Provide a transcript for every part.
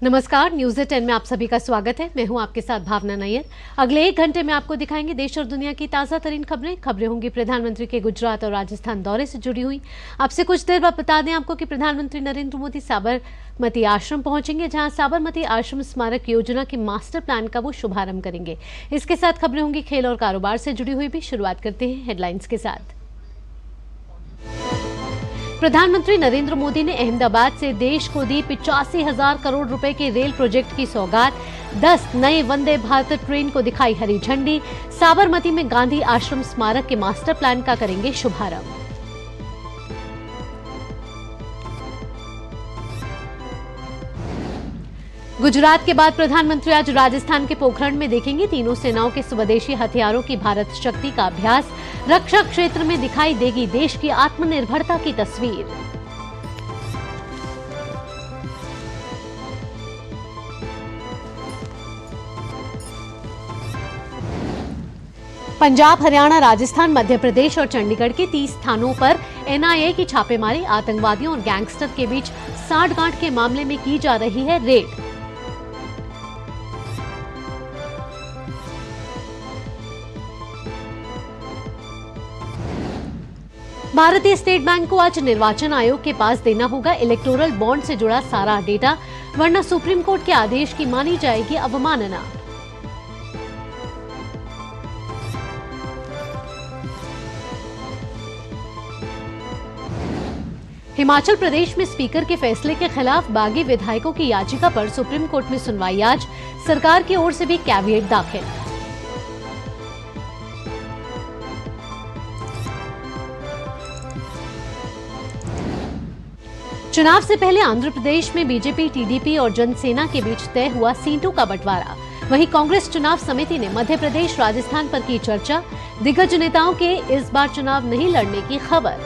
नमस्कार, न्यूज़ 10 में आप सभी का स्वागत है। मैं हूं आपके साथ भावना नायर। अगले 1 घंटे में आपको दिखाएंगे देश और दुनिया की ताज़ा तरीन खबरें होंगी प्रधानमंत्री के गुजरात और राजस्थान दौरे से जुड़ी हुई। आपसे कुछ देर बाद बता दें आपको कि प्रधानमंत्री नरेंद्र मोदी साबरमती आश्रम पहुंचेंगे, जहां साबरमती आश्रम स्मारक योजना के मास्टर प्लान का वो शुभारंभ करेंगे। इसके साथ खबरें होंगी खेल और कारोबार से जुड़ी हुई भी। शुरुआत करते हैं हेडलाइंस के साथ। प्रधानमंत्री नरेंद्र मोदी ने अहमदाबाद से देश को दी 85,000 करोड़ रुपए के रेल प्रोजेक्ट की सौगात। 10 नए वंदे भारत ट्रेन को दिखाई हरी झंडी। साबरमती में गांधी आश्रम स्मारक के मास्टर प्लान का करेंगे शुभारंभ। गुजरात के बाद प्रधानमंत्री आज राजस्थान के पोखरण में देखेंगे तीनों सेनाओं के स्वदेशी हथियारों की भारत शक्ति का अभ्यास। रक्षा क्षेत्र में दिखाई देगी देश की आत्मनिर्भरता की तस्वीर। पंजाब, हरियाणा, राजस्थान, मध्य प्रदेश और चंडीगढ़ के 30 स्थानों पर एनआईए की छापेमारी। आतंकवादियों और गैंगस्टर के बीच सांठगांठ के मामले में की जा रही है रेड। भारतीय स्टेट बैंक को आज निर्वाचन आयोग के पास देना होगा इलेक्टोरल बॉन्ड से जुड़ा सारा डेटा, वरना सुप्रीम कोर्ट के आदेश की मानी जाएगी अवमानना। हिमाचल प्रदेश में स्पीकर के फैसले के खिलाफ बागी विधायकों की याचिका पर सुप्रीम कोर्ट में सुनवाई आज। सरकार की ओर से भी कैविएट दाखिल। चुनाव से पहले आंध्र प्रदेश में बीजेपी, टीडीपी और जनसेना के बीच तय हुआ सीटों का बंटवारा। वहीं कांग्रेस चुनाव समिति ने मध्य प्रदेश, राजस्थान पर की चर्चा। दिग्गज नेताओं के इस बार चुनाव नहीं लड़ने की खबर।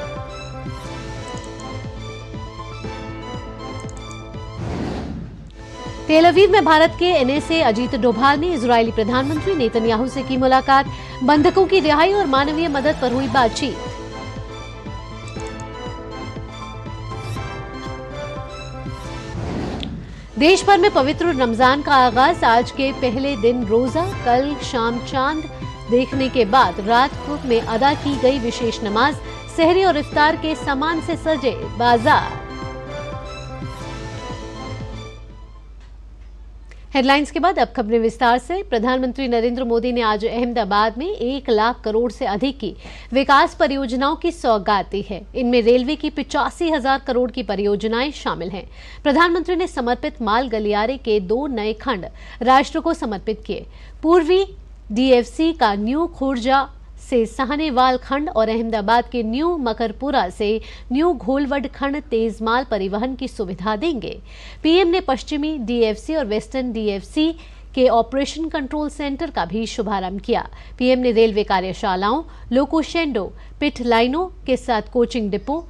तेल अवीव में भारत के एनएसए अजीत डोभाल ने इजरायली प्रधानमंत्री नेतन्याहू से की मुलाकात। बंधकों की रिहाई और मानवीय मदद पर हुई बातचीत। देश भर में पवित्र रमजान का आगाज। आज के पहले दिन रोजा, कल शाम चांद देखने के बाद रात में अदा की गई विशेष नमाज। सहरी और इफ्तार के सामान से सजे बाजार। हेडलाइंस के बाद अब खबरें विस्तार से। प्रधानमंत्री नरेंद्र मोदी ने आज अहमदाबाद में 1 लाख करोड़ से अधिक की विकास परियोजनाओं की सौगात दी है। इनमें रेलवे की 85,000 करोड़ की परियोजनाएं शामिल हैं। प्रधानमंत्री ने समर्पित माल गलियारे के 2 नए खंड राष्ट्र को समर्पित किए। पूर्वी डीएफसी का न्यू खुर्जा से साहनेवाल खंड और अहमदाबाद के न्यू मकरपुरा से न्यू घोलवड खंड तेज माल परिवहन की सुविधा देंगे। पीएम ने पश्चिमी डीएफसी और वेस्टर्न डीएफसी के ऑपरेशन कंट्रोल सेंटर का भी शुभारंभ किया। पीएम ने रेलवे कार्यशालाओं, लोको शेंडो पिट लाइनों के साथ कोचिंग डिपो,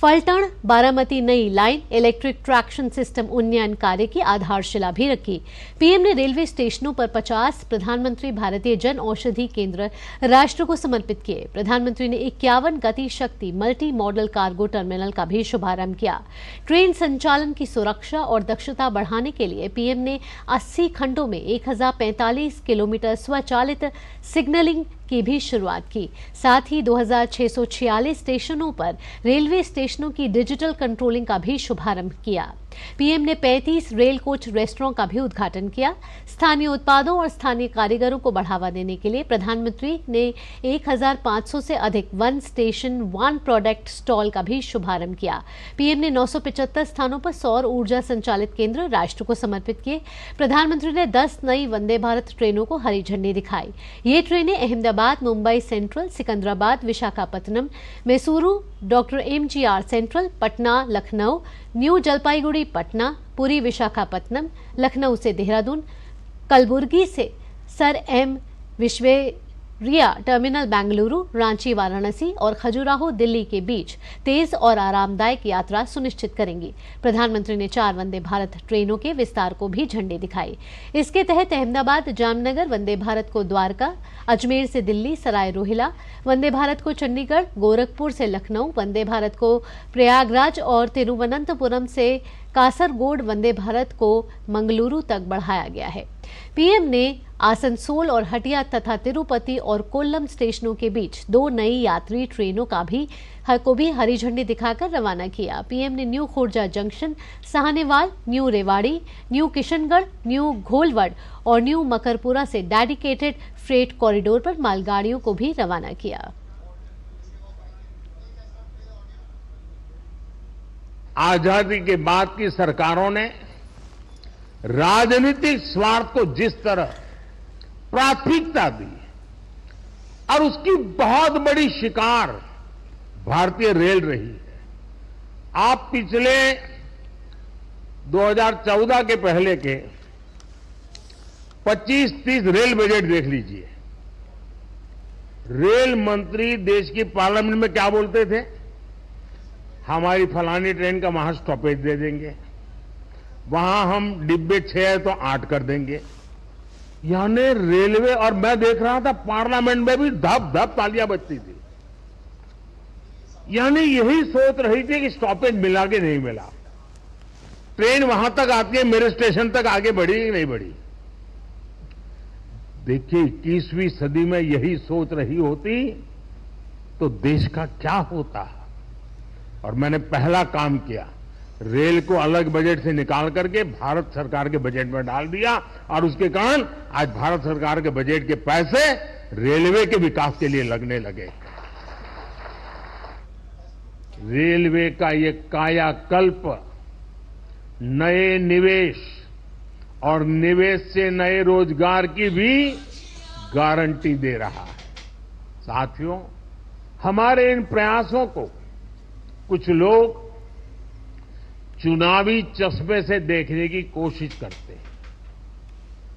फलटण बारामती नई लाइन, इलेक्ट्रिक ट्रैक्शन सिस्टम उन्नयन कार्य की आधारशिला भी रखी। पीएम ने रेलवे स्टेशनों पर 50 प्रधानमंत्री भारतीय जन औषधि केंद्र राष्ट्र को समर्पित किए। प्रधानमंत्री ने 51 गति शक्ति मल्टी मॉडल कार्गो टर्मिनल का भी शुभारंभ किया। ट्रेन संचालन की सुरक्षा और दक्षता बढ़ाने के लिए पीएम ने 80 खंडों में 1045 किलोमीटर स्वचालित सिग्नलिंग की भी शुरुआत की। साथ ही 2646 स्टेशनों पर रेलवे स्टेशनों की डिजिटल कंट्रोलिंग का भी शुभारंभ किया। पीएम ने 35 रेल कोच रेस्टोरेंट का भी उद्घाटन किया। स्थानीय उत्पादों और स्थानीय कारीगरों को बढ़ावा देने के लिए प्रधानमंत्री ने 1500 से अधिक one station one product stall का भी शुभारंभ किया। पीएम ने 975 स्थानों पर सौर ऊर्जा संचालित केंद्र राष्ट्र को समर्पित किए। प्रधानमंत्री ने 10 नई वंदे भारत ट्रेनों को हरी झंडी दिखाई। ये ट्रेनें Ahmedabad, Mumbai central, Secunderabad, Visakhapatnam, Mysuru, doctor MGR central, Patna, Lucknow, new Jalpaiguri Patna, Puri Visakhapatnam, Lucknow से देहरादून, कलबुर्गी से सर एम रिया टर्मिनल बेंगलुरु, रांची वाराणसी और खजुराहो दिल्ली के बीच तेज और आरामदायक यात्रा सुनिश्चित करेंगी। प्रधानमंत्री ने 4 वंदे भारत ट्रेनों के विस्तार को भी झंडी दिखाई। इसके तहत अहमदाबाद जामनगर वंदे भारत को द्वारका, अजमेर से दिल्ली सराय रोहिला, वंदे भारत को चंडीगढ़, गोरखपुर से लखनऊ, वंदे भारत को प्रयागराज और तिरुवनंतपुरम से कासरगोड वंदे भारत को मंगलुरु तक बढ़ाया गया है। पीएम ने आसनसोल और हटिया तथा तिरुपति और कोल्लम स्टेशनों के बीच 2 नई यात्री ट्रेनों को भी हरी झंडी दिखाकर रवाना किया। पीएम ने new Khurja junction, Sahnewal, new Rewari, new Kishangarh, new Gholvad और न्यू मकरपुरा से डेडिकेटेड फ्रेट कॉरिडोर पर मालगाड़ियों को भी रवाना किया। आजादी के बाद की सरकारों ने राजनीतिक स्वार्थ को जिस तरह प्राथमिकता दी और उसकी बहुत बड़ी शिकार भारतीय रेल रही है। आप पिछले 2014 के पहले के 25-30 रेल बजट देख लीजिए। रेल मंत्री देश की पार्लियामेंट में क्या बोलते थे? हमारी फलानी ट्रेन का वहां स्टॉपेज दे देंगे, वहां हम डिब्बे 6 है तो 8 कर देंगे। यानी रेलवे, और मैं देख रहा था पार्लियामेंट में भी धप धप तालियां बजती थी। यानी यही सोच रही थी कि स्टॉपेज मिला कि नहीं मिला, ट्रेन वहां तक आती है, मेरे स्टेशन तक आगे बढ़ी कि नहीं बढ़ी। देखिए 21वीं सदी में यही सोच रही होती तो देश का क्या होता। और मैंने पहला काम किया, रेल को अलग बजट से निकाल करके भारत सरकार के बजट में डाल दिया और उसके कारण आज भारत सरकार के बजट के पैसे रेलवे के विकास के लिए लगने लगे। रेलवे का ये कायाकल्प नए निवेश और निवेश से नए रोजगार की भी गारंटी दे रहा है। साथियों, हमारे इन प्रयासों को कुछ लोग चुनावी चश्मे से देखने की कोशिश करते हैं।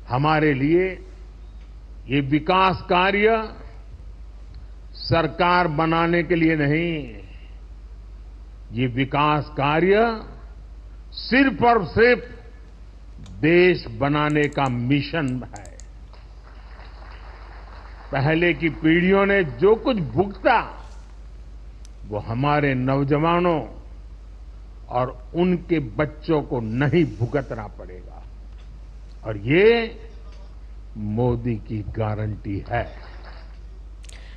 हमारे लिए ये विकास कार्य सरकार बनाने के लिए नहीं, ये विकास कार्य सिर्फ और सिर्फ देश बनाने का मिशन है। पहले की पीढ़ियों ने जो कुछ भुगता वो हमारे नौजवानों और उनके बच्चों को नहीं भुगतना पड़ेगा, और ये मोदी की गारंटी है।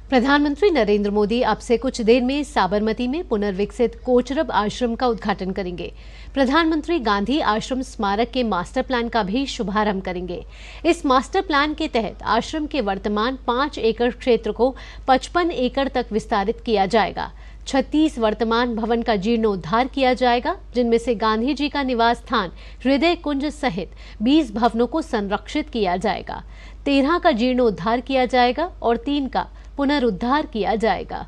प्रधानमंत्री नरेंद्र मोदी अब से कुछ देर में साबरमती में पुनर्विकसित कोचरब आश्रम का उद्घाटन करेंगे। प्रधानमंत्री गांधी आश्रम स्मारक के मास्टर प्लान का भी शुभारंभ करेंगे। इस मास्टर प्लान के तहत आश्रम के वर्तमान 5 एकड़ क्षेत्र को 55 एकड़ तक विस्तारित किया जाएगा। 36 वर्तमान भवन का जीर्णोद्धार किया जाएगा, जिनमें से गांधी जी का निवास स्थान हृदय कुंज सहित 20 भवनों को संरक्षित किया जाएगा। 13 का जीर्णोद्धार किया जाएगा और 3 का पुनरुद्धार किया जाएगा।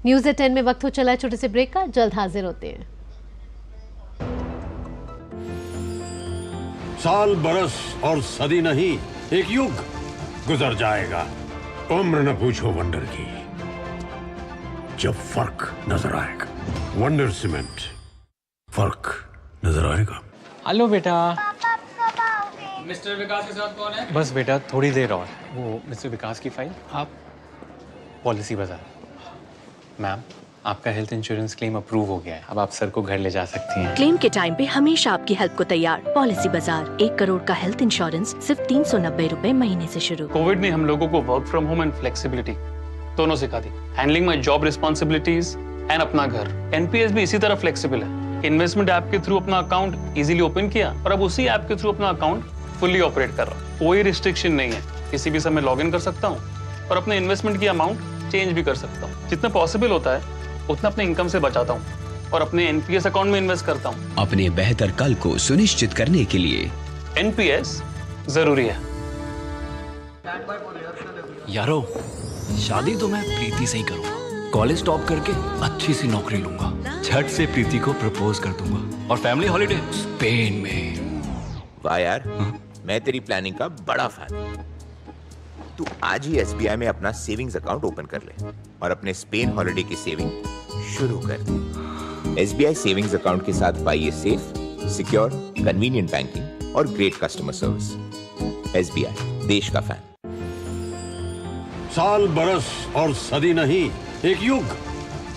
न्यूज़ 10 में वक्त हो चला है छोटे से ब्रेक का, जल्द हाजिर होते हैं। साल, बरस और सदी नहीं, एक युग गुजर जाएगा। उम्र न पूछो वंडर की, जब फर्क नजर आएगा। वंडर सीमेंट, फर्क नजर आएगा। हेलो बेटा। मिस्टर विकास के साथ कौन है? बस बेटा थोड़ी देर और। वो मिस्टर विकास की फाइल आप पॉलिसी बाजार। मैम, आपका हेल्थ इंश्योरेंस क्लेम अप्रूव हो गया है, अब आप सर को घर ले जा सकती हैं। क्लेम के टाइम पे हमेशा आपकी हेल्प को तैयार। पॉलिसी बाजार, 1 करोड़ का हेल्थ इंश्योरेंस सिर्फ 390 रुपए महीने से शुरू। कोविड ने हम लोगों को work from home and flexibility दोनों सिखा दी। Handling my job responsibilities and अपना घर। एनपीएस भी इसी तरह फ्लेक्सिबल है। इन्वेस्टमेंट ऐप के थ्रू अपना अकाउंट इजीली ओपन किया और अब उसी ऐप के थ्रू अपना अकाउंट फुल्ली ऑपरेट कर रहा हूँ। कोई रिस्ट्रिक्शन नहीं है, किसी भी समय लॉग इन कर सकता हूँ और अपने इन्वेस्टमेंट की अमाउंट चेंज भी कर सकता हूँ। जितना पॉसिबल होता है उतना अपने इनकम से बचाता हूँ और अपने एनपीएस अकाउंट में इन्वेस्ट करता हूँ। अपने बेहतर कल को सुनिश्चित करने के लिए एनपीएस जरूरी है। यारो, शादी तो मैं प्रीति से ही करूंगा। कॉलेज टॉप करके अच्छी सी नौकरी लूंगा, झट से प्रीति को प्रपोज कर दूंगा और फैमिली हॉलिडे स्पेन में। वाह यार, मैं तेरी प्लानिंग का बड़ा फैन हूं। तू आज ही SBI में अपना सेविंग्स अकाउंट ओपन कर ले और अपने स्पेन हॉलिडे की सेविंग शुरू कर दे। SBI सेविंग्स अकाउंट के साथ पाइए सेफ, सिक्योर, कन्वीनियंट बैंकिंग और ग्रेट कस्टमर सर्विस। SBI, देश का फैन। साल, बरस और सदी नहीं, एक युग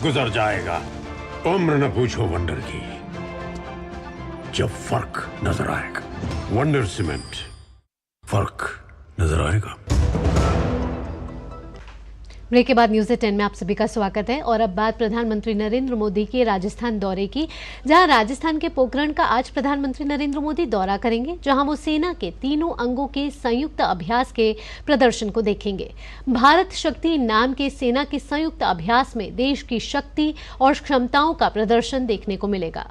गुजर जाएगा। उम्र न पूछो वंडर की, जब फर्क नजर आएगा। वंडर सीमेंट, फर्क नजर आएगा। ब्रेक के बाद न्यूज़ 10 में आप सभी का स्वागत है। और अब बात प्रधानमंत्री नरेंद्र मोदी के राजस्थान दौरे की, जहां राजस्थान के पोखरण का आज प्रधानमंत्री नरेंद्र मोदी दौरा करेंगे, जहां वो सेना के तीनों अंगों के संयुक्त अभ्यास के प्रदर्शन को देखेंगे। भारत शक्ति नाम के सेना के संयुक्त अभ्यास में देश की शक्ति और क्षमताओं का प्रदर्शन देखने को मिलेगा।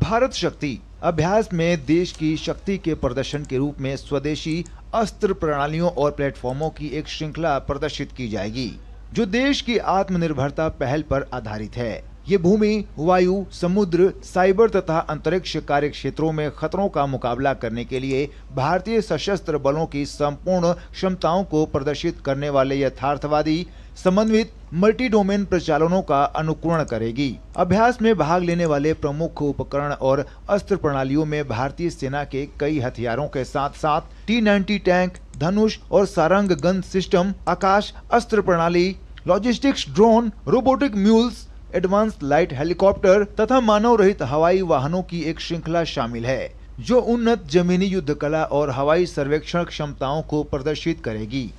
भारत शक्ति अभ्यास में देश की शक्ति के प्रदर्शन के रूप में स्वदेशी अस्त्र प्रणालियों और प्लेटफॉर्मों की एक श्रृंखला प्रदर्शित की जाएगी, जो देश की आत्मनिर्भरता पहल पर आधारित है। ये भूमि, वायु, समुद्र, साइबर तथा अंतरिक्ष कार्य क्षेत्रों में खतरों का मुकाबला करने के लिए भारतीय सशस्त्र बलों की संपूर्ण क्षमताओं को प्रदर्शित करने वाले यथार्थवादी समन्वित मल्टी डोमेन प्रचालनों का अनुकरण करेगी। अभ्यास में भाग लेने वाले प्रमुख उपकरण और अस्त्र प्रणालियों में भारतीय सेना के कई हथियारों के साथ साथ T-90 टैंक, धनुष और सारंग गन सिस्टम, आकाश अस्त्र प्रणाली, logistics drone, robotic mules, advance light helicopter तथा मानव रहित हवाई वाहनों की एक श्रृंखला शामिल है, जो उन्नत जमीनी युद्ध कला और हवाई सर्वेक्षण क्षमताओं को प्रदर्शित करेगी।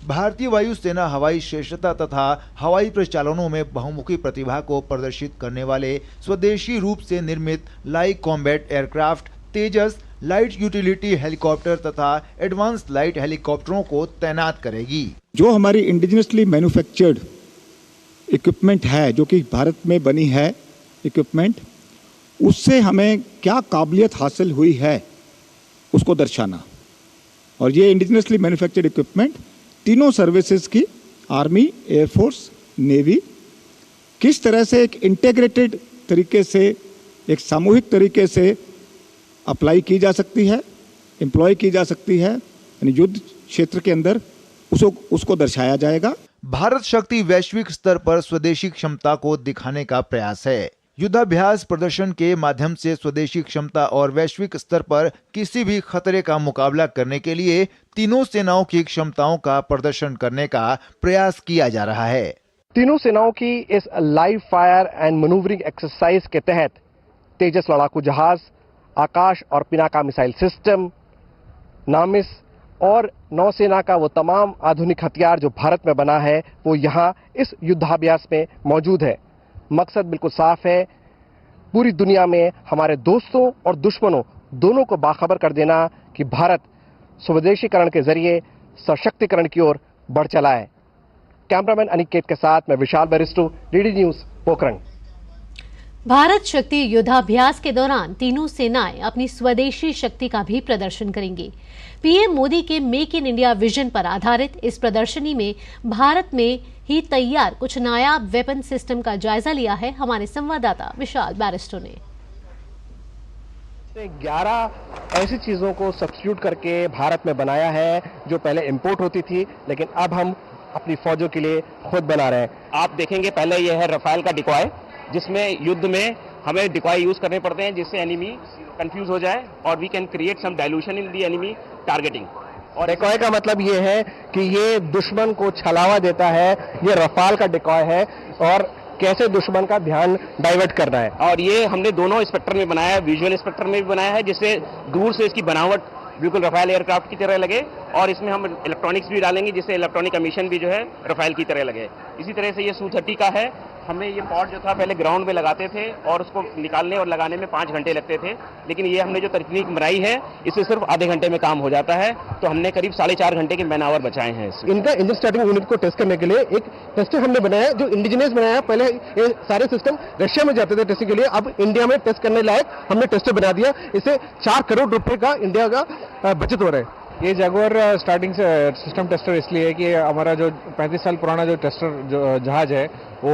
भारतीय वायुसेना हवाई श्रेष्ठता तथा हवाई प्रचालनों में बहुमुखी प्रतिभा को प्रदर्शित करने वाले स्वदेशी रूप से निर्मित लाइट कॉम्बैट एयरक्राफ्ट, तेजस, लाइट यूटिलिटी हेलीकॉप्टर तथा एडवांस लाइट हेलीकॉप्टरों को तैनात करेगी। जो हमारी इंडिजिनसली मैन्युफैक्चर्ड इक्विपमेंट है, जो कि भारत में बनी है इक्विपमेंट, उससे हमें क्या काबिलियत हासिल हुई है उसको दर्शाना। और ये इंडिजिनसली मैन्युफैक्चर्ड इक्विपमेंट तीनों सर्विसेज की, आर्मी, एयरफोर्स, नेवी, किस तरह से एक इंटीग्रेटेड तरीके से, एक सामूहिक तरीके से अप्लाई की जा सकती है, एम्प्लॉय की जा सकती है, यानी युद्ध क्षेत्र के अंदर उसको दर्शाया जाएगा। भारत शक्ति वैश्विक स्तर पर स्वदेशी क्षमता को दिखाने का प्रयास है। युद्धाभ्यास प्रदर्शन के माध्यम से स्वदेशी क्षमता और वैश्विक स्तर पर किसी भी खतरे का मुकाबला करने के लिए तीनों सेनाओं की क्षमताओं का प्रदर्शन करने का प्रयास किया जा रहा है। तीनों सेनाओं की इस live fire and manoeuvring exercise के तहत तेजस लड़ाकू जहाज, आकाश और पिनाका मिसाइल सिस्टम, नामिस और नौसेना का वो तमाम आधुनिक हथियार जो भारत में बना है, वो यहाँ इस युद्धाभ्यास में मौजूद है। मकसद बिल्कुल साफ है, पूरी दुनिया में हमारे दोस्तों और दुश्मनों दोनों को बाखबर कर देना कि भारत स्वदेशीकरण के जरिए सशक्तिकरण की ओर बढ़ चला है। कैमरामैन अनिकेत के साथ मैं विशाल बैरिस्टो, डीडी न्यूज, पोखरण। भारत शक्ति युद्धाभ्यास के दौरान तीनों सेनाएं अपनी स्वदेशी शक्ति का भी प्रदर्शन करेंगी। पीएम मोदी के मेक इन इंडिया विजन पर आधारित इस प्रदर्शनी में भारत में ही तैयार कुछ नायाब वेपन सिस्टम का जायजा लिया है हमारे संवाददाता विशाल बैरिस्टो ने। 11 ऐसी चीजों को सब्स्टिट्यूट करके भारत में बनाया है जो पहले इंपोर्ट होती थी, लेकिन अब हम अपनी फौजों के लिए खुद बना रहे हैं। आप देखेंगे पहले यह है रफाल का डिकॉय, जिसमें युद्ध में हमें डिकॉय यूज करने पड़ते हैं जिससे एनिमी कंफ्यूज हो जाए और we can create some dilution in the enemy targeting. और डिकॉय का मतलब ये है कि ये दुश्मन को छलावा देता है, ये रफाल का डिकॉय है और कैसे दुश्मन का ध्यान डाइवर्ट करना है। और ये हमने दोनों स्पेक्ट्रम में बनाया है, विजुअल स्पेक्ट्रम में भी बनाया है, जिससे दूर से इसकी बनावट बिल्कुल रफाल एयरक्राफ्ट की तरह लगे, और इसमें हम इलेक्ट्रॉनिक्स भी डालेंगे जिससे इलेक्ट्रॉनिक एमिशन भी जो है रफाल की तरह लगे। इसी तरह से ये Su-30 का है। हमने ये पॉड जो था पहले ग्राउंड में लगाते थे और उसको निकालने और लगाने में 5 घंटे लगते थे, लेकिन ये हमने जो तकनीक बनाई है इससे सिर्फ आधे घंटे में काम हो जाता है। तो हमने करीब 4.5 घंटे के मैन आवर बचाए हैं। इनका इंजन स्टार्टिंग यूनिट को टेस्ट करने के लिए एक टेस्टर हमने बनाया जो इंडिजिनियस बनाया। पहले ये सारे सिस्टम रशिया में जाते थे टेस्टिंग के लिए, अब इंडिया में टेस्ट करने लायक हमने टेस्टर बना दिया। इससे 4 करोड़ रुपए का इंडिया का बचत हो रहा है। ये जगुआर स्टार्टिंग से सिस्टम टेस्टर इसलिए है कि हमारा जो 35 साल पुराना जो टेस्टर जो जहाज है वो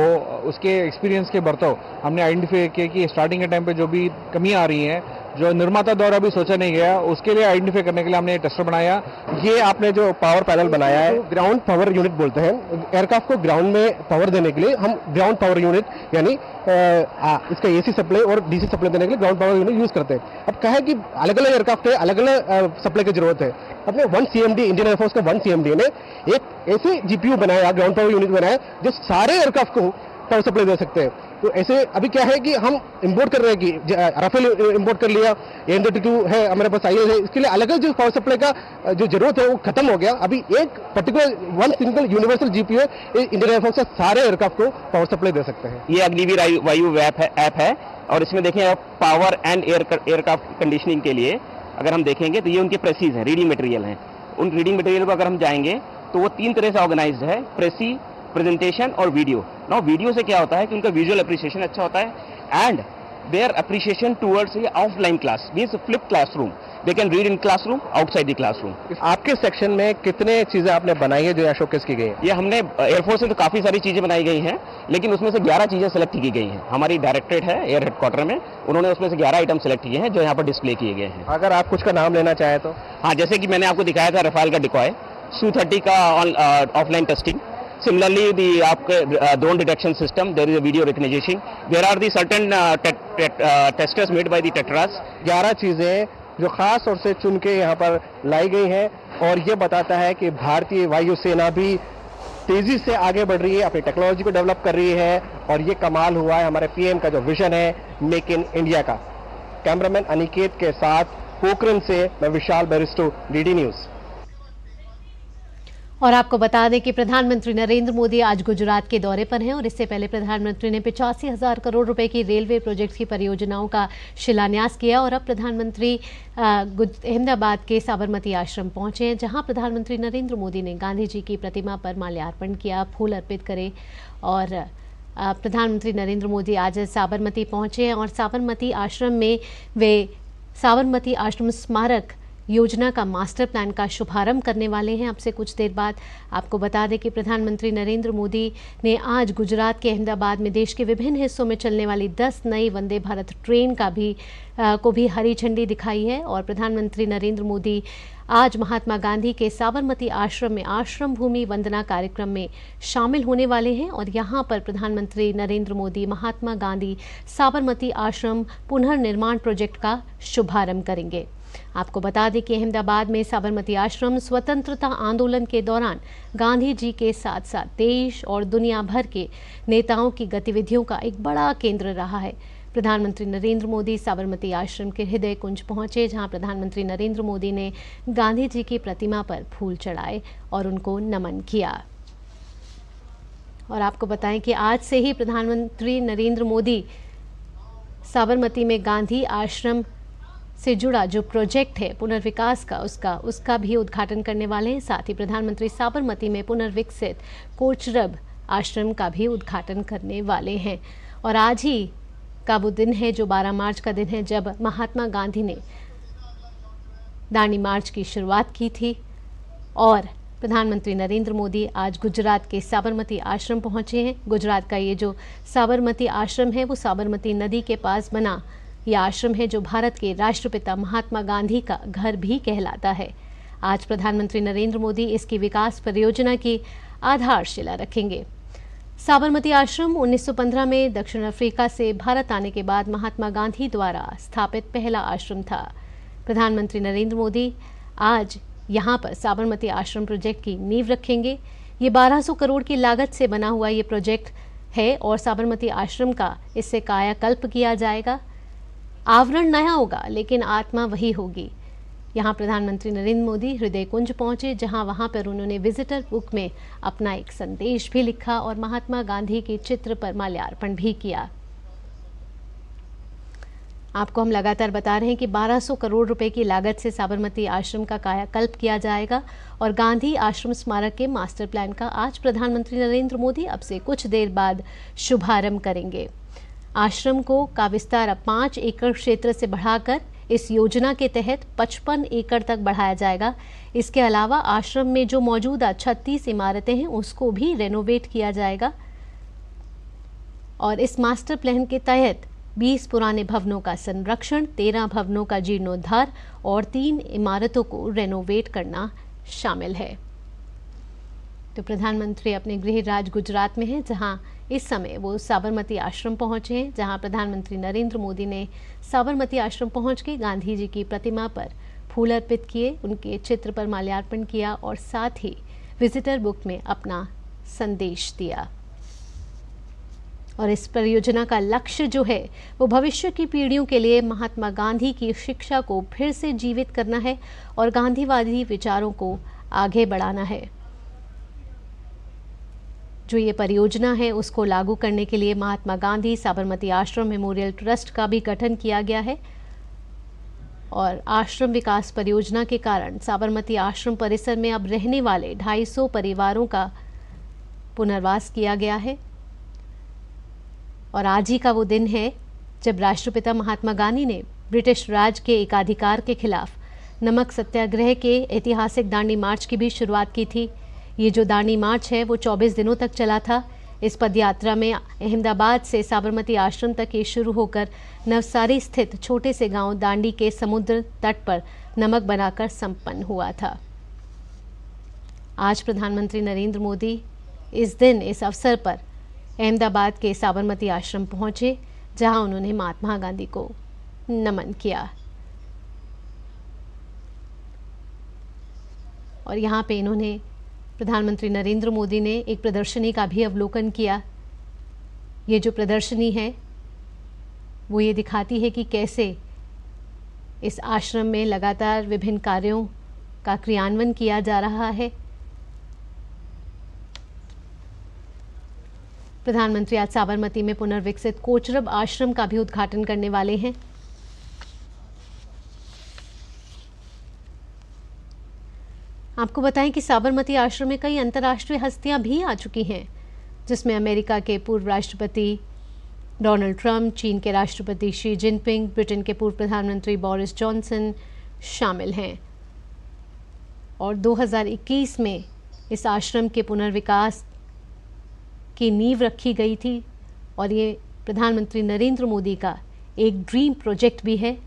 उसके एक्सपीरियंस के बरतव हमने आइडेंटिफाई किया कि स्टार्टिंग के टाइम पे जो भी कमियां आ रही हैं जो निर्माता द्वारा भी सोचा नहीं गया, उसके लिए आइडेंटिफाई करने के लिए हमने ये टेस्टर बनाया। ये आपने जो पावर पैनल बनाया है, ग्राउंड पावर यूनिट बोलते हैं। एयरक्राफ्ट को ग्राउंड में पावर देने के लिए हम ग्राउंड पावर यूनिट यानी इसका एसी सप्लाई और डीसी सप्लाई देने के लिए ग्राउंड पावर यूनिट यूज करते हैं। अब क्या है कि अलग अलग एयरक्राफ्ट है, अलग अलग सप्लाई की जरूरत है। अपने 1 CMD इंडियन एयरफोर्स का 1 CMD ने एक ऐसे जीपीयू बनाया, ग्राउंड पावर यूनिट बनाया जो सारे एयरक्राफ्ट को पावर सप्लाई दे सकते हैं। तो ऐसे अभी क्या है कि हम इंपोर्ट कर रहे हैं कि राफेल इंपोर्ट कर लिया, AN-32 है हमारे पास IS है, इसके लिए अलग अलग जो पावर सप्लाई का जो जरूरत है वो खत्म हो गया। अभी एक particular 1 single universal GPU Indian air force से सारे एयरक्राफ्ट को पावर सप्लाई दे सकते हैं। ये अग्निवीर वायु ऐप है और इसमें देखें आप पावर एंड एयरक्राफ्ट कंडीशनिंग के लिए अगर हम देखेंगे तो ये उनके प्रेसीज हैं, रीडिंग मटेरियल हैं। उन रीडिंग मटेरियल पर अगर हम जाएंगे तो वो 3 तरह से ऑर्गेनाइज्ड है, प्रेसी, प्रेजेंटेशन और वीडियो। नाउ वीडियो से क्या होता है कि उनका विजुअल अप्रिसिएशन अच्छा होता है एंड देयर अप्रिसिएशन टुवर्ड्स ये offline class means flip classroom, they can read in classroom outside the classroom. आपके सेक्शन में कितने चीजें आपने बनाई है जो यहाँ शोकेस की गई है? ये हमने एयरफोर्स से तो काफी सारी चीजें बनाई गई हैं, लेकिन उसमें से 11 चीजें सेलेक्ट की गई हैं। हमारी डायरेक्टरेट है एयर हेडक्वार्टर में, उन्होंने उसमें से 11 आइटम सेलेक्ट किए हैं जो यहाँ पर डिस्प्ले किए गए हैं। अगर आप कुछ का नाम लेना चाहें तो? हाँ, जैसे कि मैंने आपको दिखाया था रफाल का डिकॉय, Su-30 का ऑफलाइन टेस्टिंग, similarly the आपके drone detection system, there is a video recognition, there are the certain testers made by the Tetras। 11 चीजें जो खास तौर से चुन के यहाँ पर लाई गई हैं और ये बताता है कि भारतीय वायुसेना भी तेजी से आगे बढ़ रही है, अपनी टेक्नोलॉजी को डेवलप कर रही है और ये कमाल हुआ है हमारे पीएम का जो विजन है मेक इन इंडिया का। कैमरामैन अनिकेत के साथ पोखरण से मैं विशाल बेरिस्टो, डीडी न्यूज। और आपको बता दें कि प्रधानमंत्री नरेंद्र मोदी आज गुजरात के दौरे पर हैं और इससे पहले प्रधानमंत्री ने 85,000 करोड़ रुपए की रेलवे प्रोजेक्ट की परियोजनाओं का शिलान्यास किया और अब प्रधानमंत्री अहमदाबाद के साबरमती आश्रम पहुंचे हैं, जहां प्रधानमंत्री नरेंद्र मोदी ने गांधी जी की प्रतिमा पर माल्यार्पण किया, फूल अर्पित करे। और प्रधानमंत्री नरेंद्र मोदी आज साबरमती पहुंचे हैं और साबरमती आश्रम में वे साबरमती आश्रम स्मारक योजना का मास्टर प्लान का शुभारंभ करने वाले हैं अब से कुछ देर बाद। आपको बता दें कि प्रधानमंत्री नरेंद्र मोदी ने आज गुजरात के अहमदाबाद में देश के विभिन्न हिस्सों में चलने वाली 10 नई वंदे भारत ट्रेन को भी हरी झंडी दिखाई है। और प्रधानमंत्री नरेंद्र मोदी आज महात्मा गांधी के साबरमती आश्रम में आश्रम भूमि वंदना कार्यक्रम में शामिल होने वाले हैं और यहाँ पर प्रधानमंत्री नरेंद्र मोदी महात्मा गांधी साबरमती आश्रम पुनर्निर्माण प्रोजेक्ट का शुभारंभ करेंगे। आपको बता दें कि अहमदाबाद में साबरमती आश्रम स्वतंत्रता आंदोलन के दौरान गांधी जी के साथ साथ देश और दुनिया भर के नेताओं की गतिविधियों का एक बड़ा केंद्र रहा है। प्रधानमंत्री नरेंद्र मोदी साबरमती आश्रम के हृदय कुंज पहुंचे, जहां प्रधानमंत्री नरेंद्र मोदी ने गांधी जी की प्रतिमा पर फूल चढ़ाए और उनको नमन किया। और आपको बताएं कि आज से ही प्रधानमंत्री नरेंद्र मोदी साबरमती में गांधी आश्रम से जुड़ा जो प्रोजेक्ट है पुनर्विकास का उसका भी उद्घाटन करने वाले हैं। साथ ही प्रधानमंत्री साबरमती में पुनर्विकसित कोचरब आश्रम का भी उद्घाटन करने वाले हैं। और आज ही का वो दिन है जो 12 मार्च का दिन है जब महात्मा गांधी ने दांडी मार्च की शुरुआत की थी। और प्रधानमंत्री नरेंद्र मोदी आज गुजरात के साबरमती आश्रम पहुंचे हैं। गुजरात का ये जो साबरमती आश्रम है वो साबरमती नदी के पास बना यह आश्रम है जो भारत के राष्ट्रपिता महात्मा गांधी का घर भी कहलाता है। आज प्रधानमंत्री नरेंद्र मोदी इसकी विकास परियोजना की आधारशिला रखेंगे। साबरमती आश्रम 1915 में दक्षिण अफ्रीका से भारत आने के बाद महात्मा गांधी द्वारा स्थापित पहला आश्रम था। प्रधानमंत्री नरेंद्र मोदी आज यहां पर साबरमती आश्रम प्रोजेक्ट की नींव रखेंगे। ये 1200 करोड़ की लागत से बना हुआ ये प्रोजेक्ट है और साबरमती आश्रम का इससे कायाकल्प किया जाएगा। आवरण नया होगा लेकिन आत्मा वही होगी। यहाँ प्रधानमंत्री नरेंद्र मोदी हृदय कुंज पहुंचे, जहां वहां पर उन्होंने विजिटर बुक में अपना एक संदेश भी लिखा और महात्मा गांधी के चित्र पर माल्यार्पण भी किया। आपको हम लगातार बता रहे हैं कि 1200 करोड़ रुपए की लागत से साबरमती आश्रम का कायाकल्प किया जाएगा और गांधी आश्रम स्मारक के मास्टर प्लान का आज प्रधानमंत्री नरेंद्र मोदी अब से कुछ देर बाद शुभारंभ करेंगे। आश्रम का विस्तार अब 5 एकड़ क्षेत्र से बढ़ाकर इस योजना के तहत 55 एकड़ तक बढ़ाया जाएगा। इसके अलावा आश्रम में जो मौजूदा 36 इमारतें हैं उसको भी रेनोवेट किया जाएगा और इस मास्टर प्लान के तहत 20 पुराने भवनों का संरक्षण, 13 भवनों का जीर्णोद्धार और 3 इमारतों को रेनोवेट करना शामिल है। तो प्रधानमंत्री अपने गृह राज्य गुजरात में हैं, जहां इस समय वो साबरमती आश्रम पहुंचे हैं, जहां प्रधानमंत्री नरेंद्र मोदी ने साबरमती आश्रम पहुंच के गांधी जी की प्रतिमा पर फूल अर्पित किए, उनके चित्र पर माल्यार्पण किया और साथ ही विजिटर बुक में अपना संदेश दिया। और इस परियोजना का लक्ष्य जो है वो भविष्य की पीढ़ियों के लिए महात्मा गांधी की शिक्षा को फिर से जीवित करना है और गांधीवादी विचारों को आगे बढ़ाना है। जो ये परियोजना है उसको लागू करने के लिए महात्मा गांधी साबरमती आश्रम मेमोरियल ट्रस्ट का भी गठन किया गया है और आश्रम विकास परियोजना के कारण साबरमती आश्रम परिसर में अब रहने वाले 250 परिवारों का पुनर्वास किया गया है। और आज ही का वो दिन है जब राष्ट्रपिता महात्मा गांधी ने ब्रिटिश राज के एकाधिकार के खिलाफ नमक सत्याग्रह के ऐतिहासिक दांडी मार्च की भी शुरुआत की थी। ये जो दांडी मार्च है वो 24 दिनों तक चला था। इस पदयात्रा में अहमदाबाद से साबरमती आश्रम तक ये शुरू होकर नवसारी स्थित छोटे से गांव दांडी के समुद्र तट पर नमक बनाकर संपन्न हुआ था। आज प्रधानमंत्री नरेंद्र मोदी इस दिन इस अवसर पर अहमदाबाद के साबरमती आश्रम पहुंचे, जहां उन्होंने महात्मा गांधी को नमन किया और यहां पे इन्होंने प्रधानमंत्री नरेंद्र मोदी ने एक प्रदर्शनी का भी अवलोकन किया। ये जो प्रदर्शनी है वो ये दिखाती है कि कैसे इस आश्रम में लगातार विभिन्न कार्यों का क्रियान्वयन किया जा रहा है। प्रधानमंत्री आज साबरमती में पुनर्विकसित कोचरब आश्रम का भी उद्घाटन करने वाले हैं। आपको बताएं कि साबरमती आश्रम में कई अंतर्राष्ट्रीय हस्तियां भी आ चुकी हैं, जिसमें अमेरिका के पूर्व राष्ट्रपति डोनाल्ड ट्रंप, चीन के राष्ट्रपति शी जिनपिंग, ब्रिटेन के पूर्व प्रधानमंत्री बोरिस जॉनसन शामिल हैं। और 2021 में इस आश्रम के पुनर्विकास की नींव रखी गई थी और ये प्रधानमंत्री नरेंद्र मोदी का एक ड्रीम प्रोजेक्ट भी है।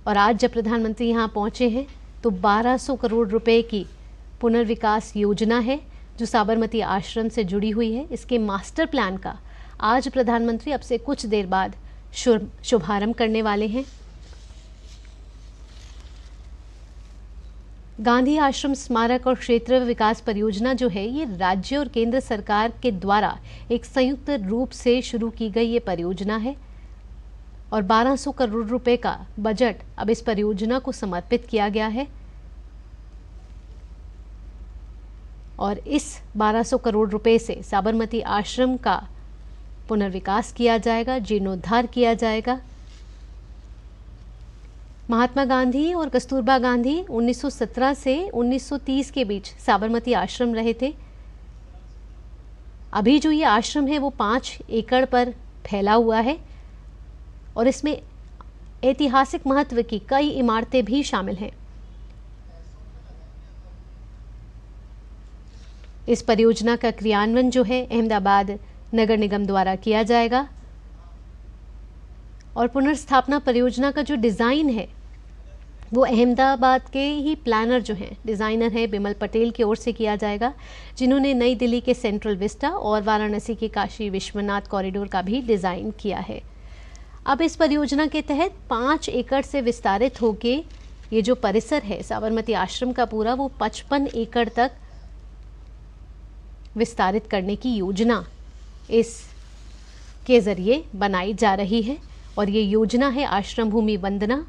और आज जब प्रधानमंत्री यहाँ पहुँचे हैं तो 1200 करोड़ रुपए की पुनर्विकास योजना है जो साबरमती आश्रम से जुड़ी हुई है। इसके मास्टर प्लान का आज प्रधानमंत्री अब से कुछ देर बाद शुभारंभ करने वाले हैं। गांधी आश्रम स्मारक और क्षेत्र विकास परियोजना जो है ये राज्य और केंद्र सरकार के द्वारा एक संयुक्त रूप से शुरू की गई ये परियोजना है और 1200 करोड़ रुपए का बजट अब इस परियोजना को समर्पित किया गया है। और इस 1200 करोड़ रुपए से साबरमती आश्रम का पुनर्विकास किया जाएगा, जीर्णोद्धार किया जाएगा। महात्मा गांधी और कस्तूरबा गांधी 1917 से 1930 के बीच साबरमती आश्रम रहे थे। अभी जो ये आश्रम है वो 5 एकड़ पर फैला हुआ है और इसमें ऐतिहासिक महत्व की कई इमारतें भी शामिल हैं। इस परियोजना का क्रियान्वयन जो है अहमदाबाद नगर निगम द्वारा किया जाएगा और पुनर्स्थापना परियोजना का जो डिज़ाइन है वो अहमदाबाद के ही प्लानर जो हैं, डिज़ाइनर है बिमल पटेल की ओर से किया जाएगा, जिन्होंने नई दिल्ली के सेंट्रल विस्टा और वाराणसी के काशी विश्वनाथ कॉरिडोर का भी डिज़ाइन किया है। अब इस परियोजना के तहत 5 एकड़ से विस्तारित होके ये जो परिसर है साबरमती आश्रम का पूरा वो 55 एकड़ तक विस्तारित करने की योजना इस के ज़रिए बनाई जा रही है। और ये योजना है आश्रम भूमि वंदना,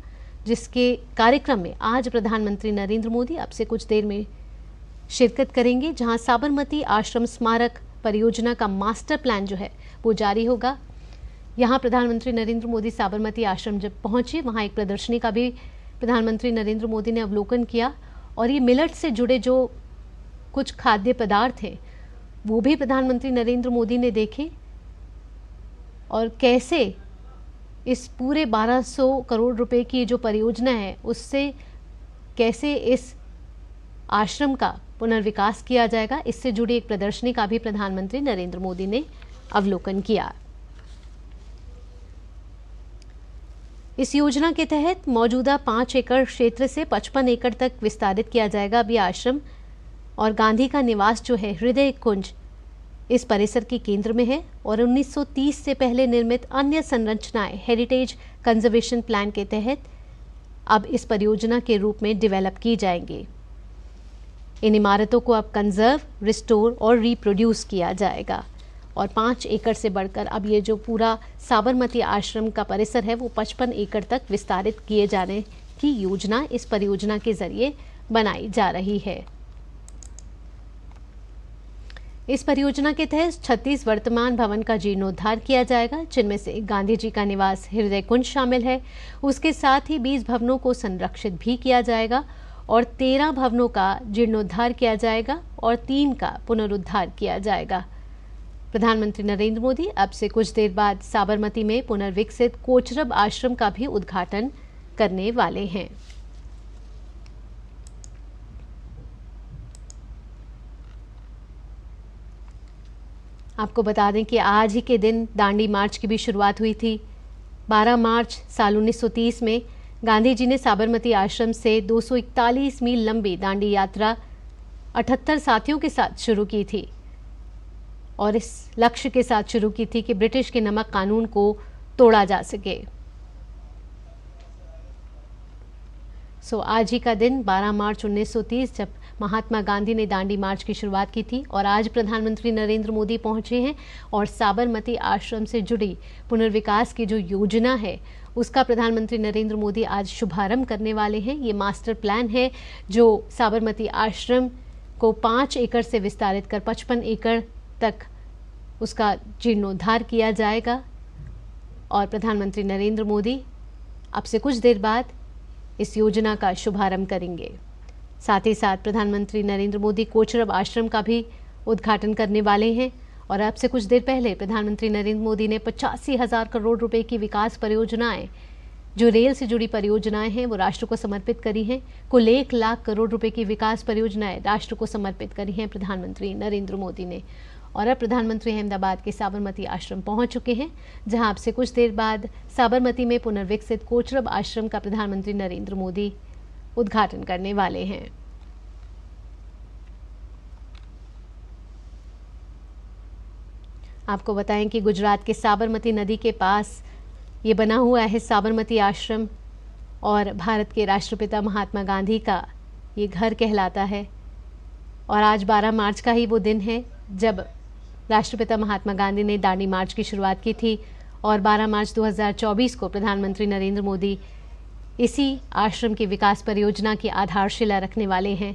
जिसके कार्यक्रम में आज प्रधानमंत्री नरेंद्र मोदी अब से कुछ देर में शिरकत करेंगे, जहां साबरमती आश्रम स्मारक परियोजना का मास्टर प्लान जो है वो जारी होगा। यहां प्रधानमंत्री नरेंद्र मोदी साबरमती आश्रम जब पहुंचे वहां एक प्रदर्शनी का भी प्रधानमंत्री नरेंद्र मोदी ने अवलोकन किया और ये मिलेट से जुड़े जो कुछ खाद्य पदार्थ हैं वो भी प्रधानमंत्री नरेंद्र मोदी ने देखे और कैसे इस पूरे 1200 करोड़ रुपए की जो परियोजना है उससे कैसे इस आश्रम का पुनर्विकास किया जाएगा, इससे जुड़ी एक प्रदर्शनी का भी प्रधानमंत्री नरेंद्र मोदी ने अवलोकन किया। इस योजना के तहत मौजूदा 5 एकड़ क्षेत्र से 55 एकड़ तक विस्तारित किया जाएगा अभी आश्रम। और गांधी का निवास जो है हृदय कुंज इस परिसर के केंद्र में है और 1930 से पहले निर्मित अन्य संरचनाएं हेरिटेज कंजर्वेशन प्लान के तहत अब इस परियोजना के रूप में डेवलप की जाएंगी। इन इमारतों को अब कंजर्व, रिस्टोर और रिप्रोड्यूस किया जाएगा और 5 एकड़ से बढ़कर अब ये जो पूरा साबरमती आश्रम का परिसर है वो 55 एकड़ तक विस्तारित किए जाने की योजना इस परियोजना के जरिए बनाई जा रही है। इस परियोजना के तहत 36 वर्तमान भवन का जीर्णोद्धार किया जाएगा, जिनमें से गांधी जी का निवास हृदय कुंज शामिल है। उसके साथ ही 20 भवनों को संरक्षित भी किया जाएगा और 13 भवनों का जीर्णोद्धार किया जाएगा और 3 का पुनरुद्धार किया जाएगा। प्रधानमंत्री नरेंद्र मोदी अब से कुछ देर बाद साबरमती में पुनर्विकसित कोचरब आश्रम का भी उद्घाटन करने वाले हैं। आपको बता दें कि आज ही के दिन दांडी मार्च की भी शुरुआत हुई थी। 12 मार्च साल 1930 में गांधी जी ने साबरमती आश्रम से 241 मील लंबी दांडी यात्रा 78 साथियों के साथ शुरू की थी और इस लक्ष्य के साथ शुरू की थी कि ब्रिटिश के नमक कानून को तोड़ा जा सके। आज ही का दिन 12 मार्च 1930 जब महात्मा गांधी ने दांडी मार्च की शुरुआत की थी और आज प्रधानमंत्री नरेंद्र मोदी पहुंचे हैं और साबरमती आश्रम से जुड़ी पुनर्विकास की जो योजना है उसका प्रधानमंत्री नरेंद्र मोदी आज शुभारंभ करने वाले हैं। ये मास्टर प्लान है जो साबरमती आश्रम को 5 एकड़ से विस्तारित कर 55 एकड़ तक उसका जीर्णोद्धार किया जाएगा और प्रधानमंत्री नरेंद्र मोदी अब से कुछ देर बाद इस योजना का शुभारंभ करेंगे। साथ ही साथ प्रधानमंत्री नरेंद्र मोदी कोचरब आश्रम का भी उद्घाटन करने वाले हैं और अब से कुछ देर पहले प्रधानमंत्री नरेंद्र मोदी ने 85,000 करोड़ रुपए की विकास परियोजनाएं जो रेल से जुड़ी परियोजनाएं हैं वो राष्ट्र को समर्पित करी हैं। कुल 1 लाख करोड़ रुपए की विकास परियोजनाएं राष्ट्र को समर्पित करी हैं प्रधानमंत्री नरेंद्र मोदी ने। और अब प्रधानमंत्री अहमदाबाद के साबरमती आश्रम पहुंच चुके हैं, जहां अब से कुछ देर बाद साबरमती में पुनर्विकसित कोचरब आश्रम का प्रधानमंत्री नरेंद्र मोदी उद्घाटन करने वाले हैं। आपको बताएं कि गुजरात के साबरमती नदी के पास ये बना हुआ है साबरमती आश्रम और भारत के राष्ट्रपिता महात्मा गांधी का ये घर कहलाता है। और आज 12 मार्च का ही वो दिन है जब राष्ट्रपिता महात्मा गांधी ने दांडी मार्च की शुरुआत की थी और 12 मार्च 2024 को प्रधानमंत्री नरेंद्र मोदी इसी आश्रम की विकास परियोजना की आधारशिला रखने वाले हैं।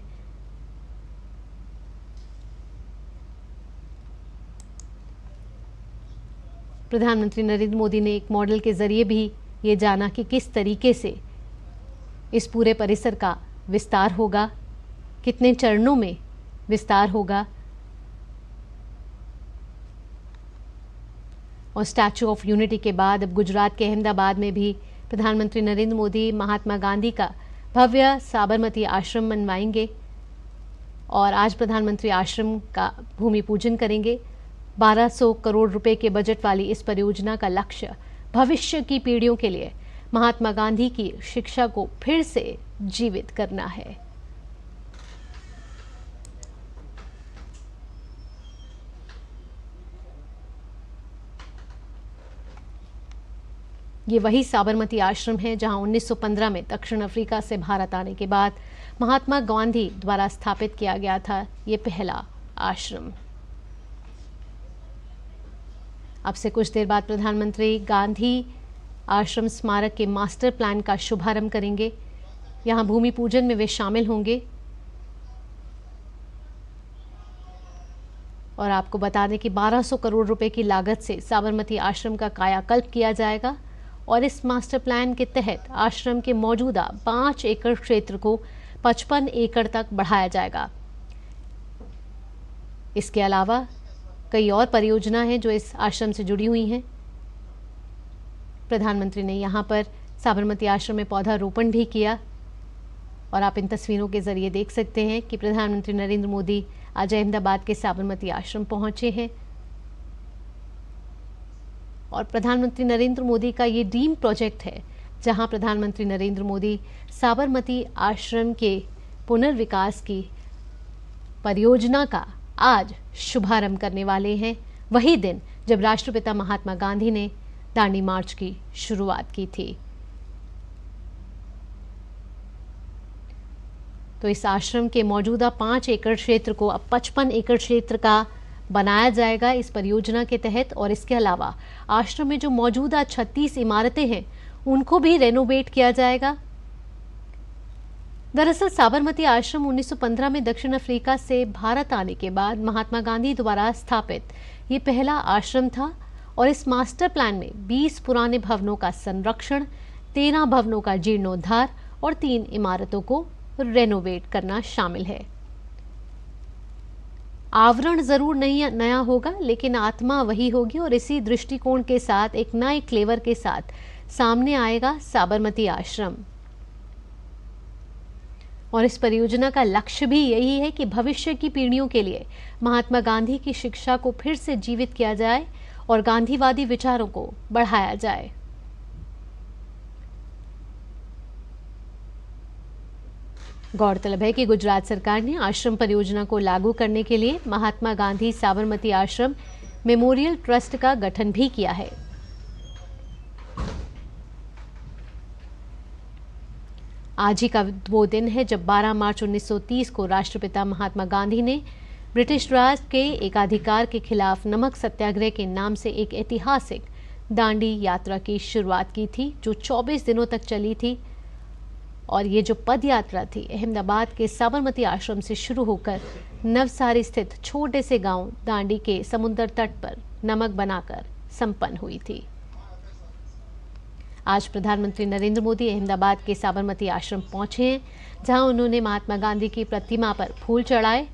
प्रधानमंत्री नरेंद्र मोदी ने एक मॉडल के जरिए भी ये जाना कि किस तरीके से इस पूरे परिसर का विस्तार होगा, कितने चरणों में विस्तार होगा। और स्टैचू ऑफ यूनिटी के बाद अब गुजरात के अहमदाबाद में भी प्रधानमंत्री नरेंद्र मोदी महात्मा गांधी का भव्य साबरमती आश्रम बनवाएंगे और आज प्रधानमंत्री आश्रम का भूमि पूजन करेंगे। 1200 करोड़ रुपए के बजट वाली इस परियोजना का लक्ष्य भविष्य की पीढ़ियों के लिए महात्मा गांधी की शिक्षा को फिर से जीवित करना है। ये वही साबरमती आश्रम है जहां 1915 में दक्षिण अफ्रीका से भारत आने के बाद महात्मा गांधी द्वारा स्थापित किया गया था ये पहला आश्रम। अब से कुछ देर बाद प्रधानमंत्री गांधी आश्रम स्मारक के मास्टर प्लान का शुभारंभ करेंगे। यहां भूमि पूजन में वे शामिल होंगे। और आपको बता दें कि 1200 करोड़ रुपए की लागत से साबरमती आश्रम का कायाकल्प किया जाएगा और इस मास्टर प्लान के तहत आश्रम के मौजूदा 5 एकड़ क्षेत्र को 55 एकड़ तक बढ़ाया जाएगा। इसके अलावा कई और परियोजना हैं जो इस आश्रम से जुड़ी हुई हैं। प्रधानमंत्री ने यहाँ पर साबरमती आश्रम में पौधारोपण भी किया और आप इन तस्वीरों के जरिए देख सकते हैं कि प्रधानमंत्री नरेंद्र मोदी आज अहमदाबाद के साबरमती आश्रम पहुंचे हैं और प्रधानमंत्री नरेंद्र मोदी का ये ड्रीम प्रोजेक्ट है जहां प्रधानमंत्री नरेंद्र मोदी साबरमती आश्रम के पुनर्विकास की परियोजना का आज शुभारंभ करने वाले हैं, वही दिन जब राष्ट्रपिता महात्मा गांधी ने दांडी मार्च की शुरुआत की थी। तो इस आश्रम के मौजूदा 5 एकड़ क्षेत्र को अब 55 एकड़ क्षेत्र का बनाया जाएगा इस परियोजना के तहत। और इसके अलावा आश्रम में जो मौजूदा 36 इमारतें हैं उनको भी रेनोवेट किया जाएगा। दरअसल साबरमती आश्रम 1915 में दक्षिण अफ्रीका से भारत आने के बाद महात्मा गांधी द्वारा स्थापित ये पहला आश्रम था और इस मास्टर प्लान में 20 पुराने भवनों का संरक्षण, 13 भवनों का जीर्णोद्धार और 3 इमारतों को रेनोवेट करना शामिल है। आवरण जरूर नहीं नया होगा, लेकिन आत्मा वही होगी और इसी दृष्टिकोण के साथ एक नए फ्लेवर के साथ सामने आएगा साबरमती आश्रम। और इस परियोजना का लक्ष्य भी यही है कि भविष्य की पीढ़ियों के लिए महात्मा गांधी की शिक्षा को फिर से जीवित किया जाए और गांधीवादी विचारों को बढ़ाया जाए। गौरतलब है कि गुजरात सरकार ने आश्रम परियोजना को लागू करने के लिए महात्मा गांधी साबरमती आश्रम मेमोरियल ट्रस्ट का गठन भी किया है। आज ही का वो दिन है जब 12 मार्च 1930 को राष्ट्रपिता महात्मा गांधी ने ब्रिटिश राज के एकाधिकार के खिलाफ नमक सत्याग्रह के नाम से एक ऐतिहासिक दांडी यात्रा की शुरुआत की थी, जो 24 दिनों तक चली थी। और ये जो पद यात्रा थी अहमदाबाद के साबरमती आश्रम से शुरू होकर नवसारी स्थित छोटे से गांव दांडी के समुद्र तट पर नमक बनाकर संपन्न हुई थी। आज प्रधानमंत्री नरेंद्र मोदी अहमदाबाद के साबरमती आश्रम पहुंचे हैं, जहां उन्होंने महात्मा गांधी की प्रतिमा पर फूल चढ़ाए